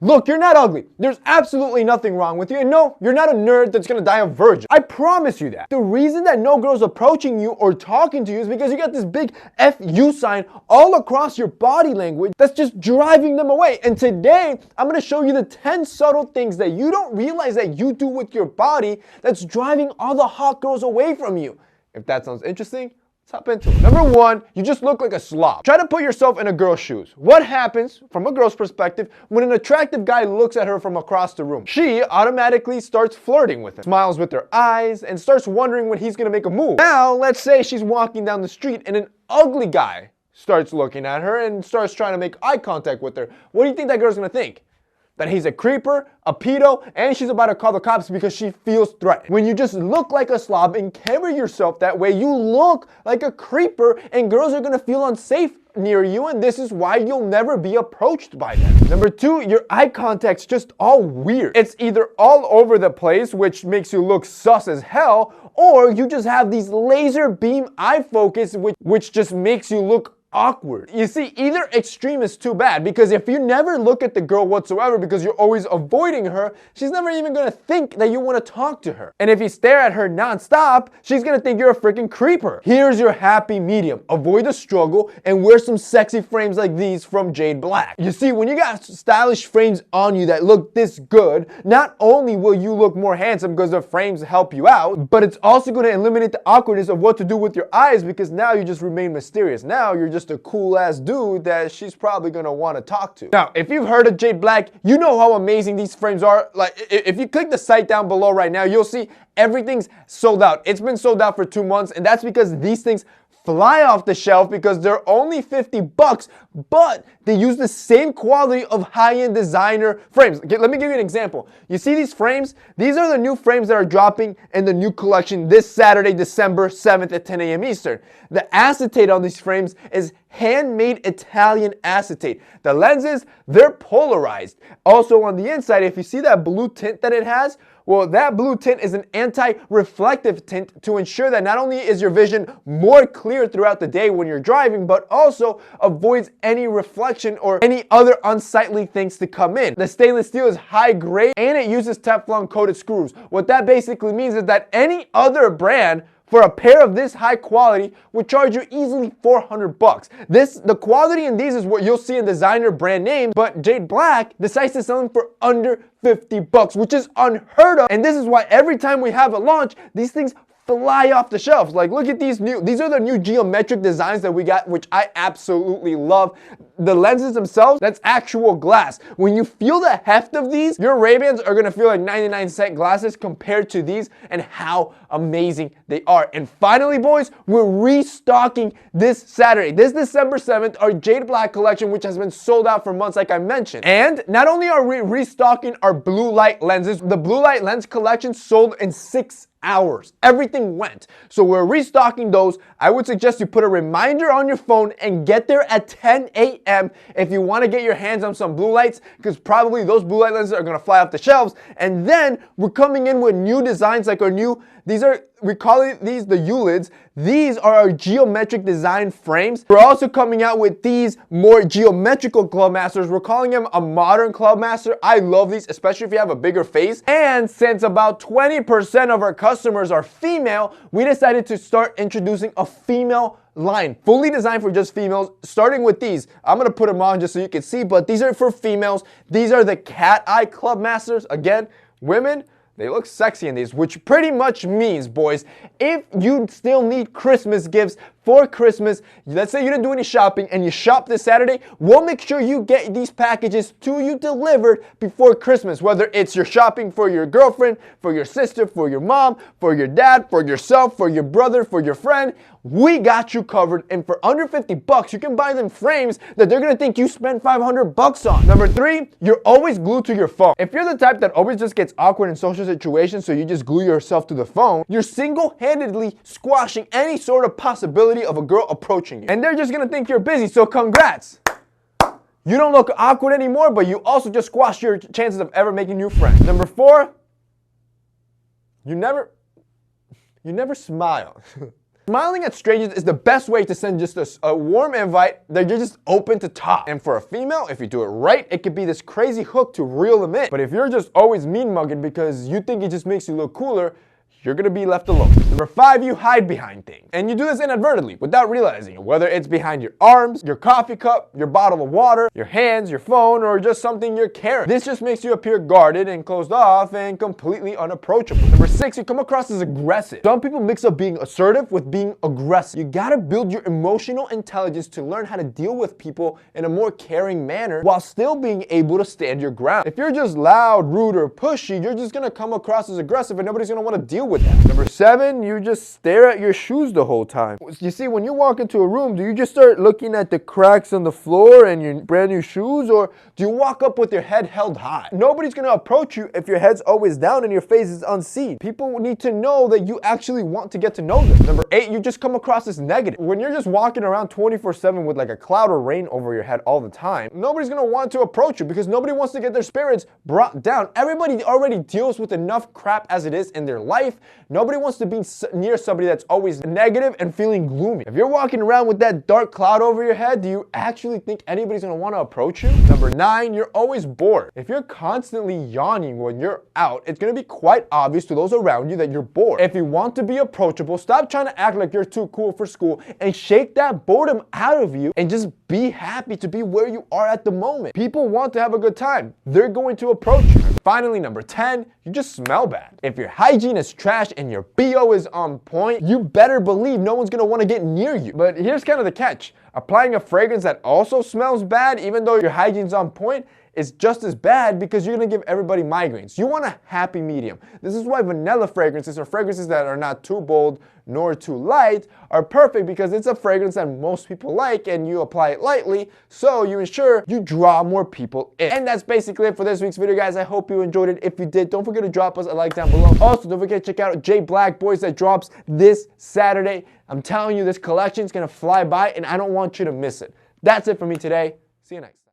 Look, you're not ugly. There's absolutely nothing wrong with you. And no, you're not a nerd that's gonna die a virgin. I promise you that. The reason that no girl's approaching you or talking to you is because you got this big FU sign all across your body language that's just driving them away. And today, I'm gonna show you the 10 subtle things that you don't realize that you do with your body that's driving all the hot girls away from you. If that sounds interesting, let's hop into it. Number 1, you just look like a slob. Try to put yourself in a girl's shoes. What happens, from a girl's perspective, when an attractive guy looks at her from across the room? She automatically starts flirting with him, smiles with her eyes, and starts wondering when he's gonna make a move. Now, let's say she's walking down the street and an ugly guy starts looking at her and starts trying to make eye contact with her. What do you think that girl's gonna think? That he's a creeper, a pedo, and she's about to call the cops because she feels threatened. When you just look like a slob and carry yourself that way, you look like a creeper and girls are gonna feel unsafe near you, and this is why you'll never be approached by them. Number 2, your eye contact's just all weird. It's either all over the place, which makes you look sus as hell, or you just have these laser beam eye focus, which just makes you look awkward. You see, either extreme is too bad, because if you never look at the girl whatsoever because you're always avoiding her, she's never even gonna think that you want to talk to her. And if you stare at her non-stop, she's gonna think you're a freaking creeper. Here's your happy medium. Avoid the struggle and wear some sexy frames like these from Jade Black. You see, when you got stylish frames on you that look this good, not only will you look more handsome because the frames help you out, but it's also gonna eliminate the awkwardness of what to do with your eyes, because now you just remain mysterious. Now you're just a cool ass dude that she's probably gonna want to talk to. Now, if you've heard of Jade Black, you know how amazing these frames are. Like, if you click the site down below right now, you'll see everything's sold out. It's been sold out for 2 months, and that's because these things fly off the shelf because they're only 50 bucks, but they use the same quality of high-end designer frames. Okay, let me give you an example. You see these frames? These are the new frames that are dropping in the new collection this Saturday, December 7th at 10 a.m. Eastern. The acetate on these frames is handmade Italian acetate. The lenses, they're polarized. Also on the inside, if you see that blue tint that it has, well, that blue tint is an anti-reflective tint to ensure that not only is your vision more clear throughout the day when you're driving, but also avoids any reflection or any other unsightly things to come in. The stainless steel is high grade and it uses Teflon coated screws. What that basically means is that any other brand for a pair of this high quality would charge you easily 400 bucks. The quality in these is what you'll see in designer brand names, but Jade Black decides to sell them for under 50 bucks, which is unheard of. And this is why every time we have a launch, these things fly off the shelves. Like, look at these are the new geometric designs that we got, which I absolutely love. The lenses themselves, that's actual glass. When you feel the heft of these, your Ray-Bans are gonna feel like 99-cent glasses compared to these, and how amazing they are. And finally, boys, we're restocking this Saturday, this December 7th, our Jade Black collection, which has been sold out for months, like I mentioned. And not only are we restocking our blue light lenses, the blue light lens collection sold in 6 hours. Everything went. So we're restocking those. I would suggest you put a reminder on your phone and get there at 10 a.m. if you want to get your hands on some blue lights, because probably those blue light lenses are going to fly off the shelves. And then we're coming in with new designs, like our new, we call these the Youre. These are our geometric design frames. We're also coming out with these more geometrical Club Masters. We're calling them a modern Club Master. I love these, especially if you have a bigger face. And since about 20% of our customers are female, we decided to start introducing a female line, fully designed for just females, starting with these. I'm gonna put them on just so you can see, but these are for females. These are the cat eye Club Masters. Again, women, they look sexy in these, which pretty much means, boys, if you still need Christmas gifts for Christmas, let's say you didn't do any shopping and you shop this Saturday, we'll make sure you get these packages to you delivered before Christmas, whether it's your shopping for your girlfriend, for your sister, for your mom, for your dad, for yourself, for your brother, for your friend. We got you covered, and for under 50 bucks, you can buy them frames that they're gonna think you spent 500 bucks on. Number 3, you're always glued to your phone. If you're the type that always just gets awkward in social situations, so you just glue yourself to the phone, you're single-handedly squashing any sort of possibility of a girl approaching you. And they're just gonna think you're busy, so congrats. You don't look awkward anymore, but you also just squashed your chances of ever making new friends. Number 4, you never smile. Smiling at strangers is the best way to send just a warm invite that you're just open to talk. And for a female, if you do it right, it could be this crazy hook to reel them in. But if you're just always mean mugging because you think it just makes you look cooler, you're gonna be left alone. Number 5, you hide behind things. And you do this inadvertently without realizing it, whether it's behind your arms, your coffee cup, your bottle of water, your hands, your phone, or just something you're carrying. This just makes you appear guarded and closed off and completely unapproachable. Number 6, you come across as aggressive. Some people mix up being assertive with being aggressive. You gotta build your emotional intelligence to learn how to deal with people in a more caring manner while still being able to stand your ground. If you're just loud, rude, or pushy, you're just gonna come across as aggressive and nobody's gonna wanna deal with that. Number 7, you just stare at your shoes the whole time. You see, when you walk into a room, do you just start looking at the cracks on the floor and your brand new shoes, or do you walk up with your head held high? Nobody's gonna approach you if your head's always down and your face is unseen. People need to know that you actually want to get to know them. Number 8, you just come across as negative. When you're just walking around 24/7 with like a cloud of rain over your head all the time, nobody's gonna want to approach you because nobody wants to get their spirits brought down. Everybody already deals with enough crap as it is in their life. Nobody wants to be near somebody that's always negative and feeling gloomy. If you're walking around with that dark cloud over your head, do you actually think anybody's gonna want to approach you? Number 9, you're always bored. If you're constantly yawning when you're out, it's gonna be quite obvious to those around you that you're bored. If you want to be approachable, stop trying to act like you're too cool for school and shake that boredom out of you and just be happy to be where you are at the moment. People want to have a good time. They're going to approach you. And finally, number 10, you just smell bad. If your hygiene is trash and your BO is on point, you better believe no one's gonna wanna get near you. But here's kind of the catch. Applying a fragrance that also smells bad, even though your hygiene's on point, is just as bad because you're gonna give everybody migraines. You want a happy medium. This is why vanilla fragrances, or fragrances that are not too bold nor too light, are perfect because it's a fragrance that most people like and you apply it lightly, so you ensure you draw more people in. And that's basically it for this week's video, guys. I hope you enjoyed it. If you did, don't forget to drop us a like down below. Also, don't forget to check out J Black Boys that drops this Saturday. I'm telling you, this collection is gonna fly by and I don't want you to miss it. That's it for me today. See you next time.